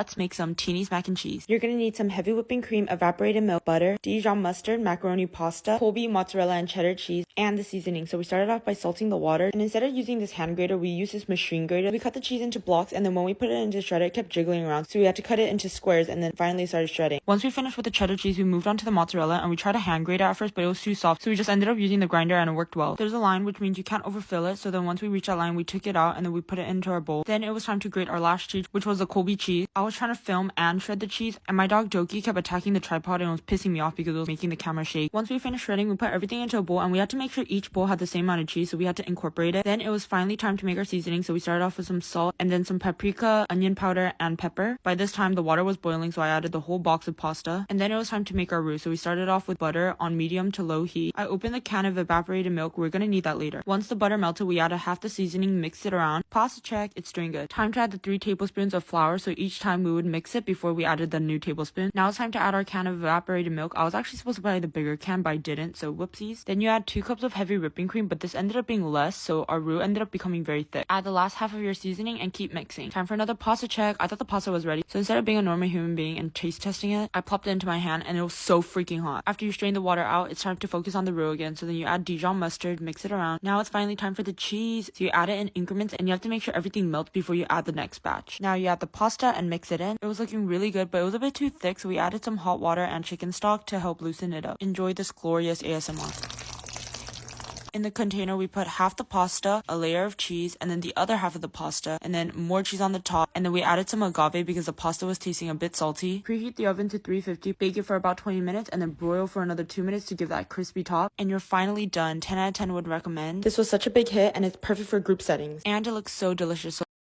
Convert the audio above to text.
Let's make some Teeny's mac and cheese. You're gonna need some heavy whipping cream, evaporated milk, butter, Dijon mustard, macaroni pasta, Colby mozzarella and cheddar cheese, and the seasoning. So we started off by salting the water, and instead of using this hand grater, we used this machine grater. We cut the cheese into blocks, and then when we put it into shredder, it kept jiggling around, so we had to cut it into squares, and then finally started shredding. Once we finished with the cheddar cheese, we moved on to the mozzarella, and we tried a hand grater at first, but it was too soft, so we just ended up using the grinder, and it worked well. There's a line, which means you can't overfill it, so then once we reached that line, we took it out, and then we put it into our bowl. Then it was time to grate our last cheese, which was the Colby cheese. I was trying to film and shred the cheese, and my dog Jokey kept attacking the tripod and it was pissing me off because it was making the camera shake. Once we finished shredding, we put everything into a bowl, and we had to make sure each bowl had the same amount of cheese, so we had to incorporate it. Then it was finally time to make our seasoning, so we started off with some salt and then some paprika, onion powder, and pepper. By this time the water was boiling, so I added the whole box of pasta, and then it was time to make our roux. So we started off with butter on medium to low heat. I opened the can of evaporated milk. We're gonna need that later. Once the butter melted, we added half the seasoning, mixed it around. Pasta check, it's doing good. Time to add the 3 tablespoons of flour, so each time we would mix it before we added the new tablespoon. Now it's time to add our can of evaporated milk. I was actually supposed to buy the bigger can, but I didn't, so whoopsies. Then you add 2 cups of heavy whipping cream, but this ended up being less, so our roux ended up becoming very thick. Add the last half of your seasoning and keep mixing. Time for another pasta check. I thought the pasta was ready, so instead of being a normal human being and taste testing it, I plopped it into my hand and it was so freaking hot. After you strain the water out, it's time to focus on the roux again, so then you add Dijon mustard, mix it around. Now it's finally time for the cheese, so you add it in increments and you have to make sure everything melts before you add the next batch. Now you add the pasta and mix it in. It was looking really good, but it was a bit too thick, so we added some hot water and chicken stock to help loosen it up. Enjoy this glorious ASMR. In the container, we put half the pasta, a layer of cheese, and then the other half of the pasta, and then more cheese on the top, and then we added some agave because the pasta was tasting a bit salty. Preheat the oven to 350, bake it for about 20 minutes, and then broil for another 2 minutes to give that crispy top, and you're finally done. 10 out of 10 would recommend. This was such a big hit, and it's perfect for group settings. And it looks so delicious.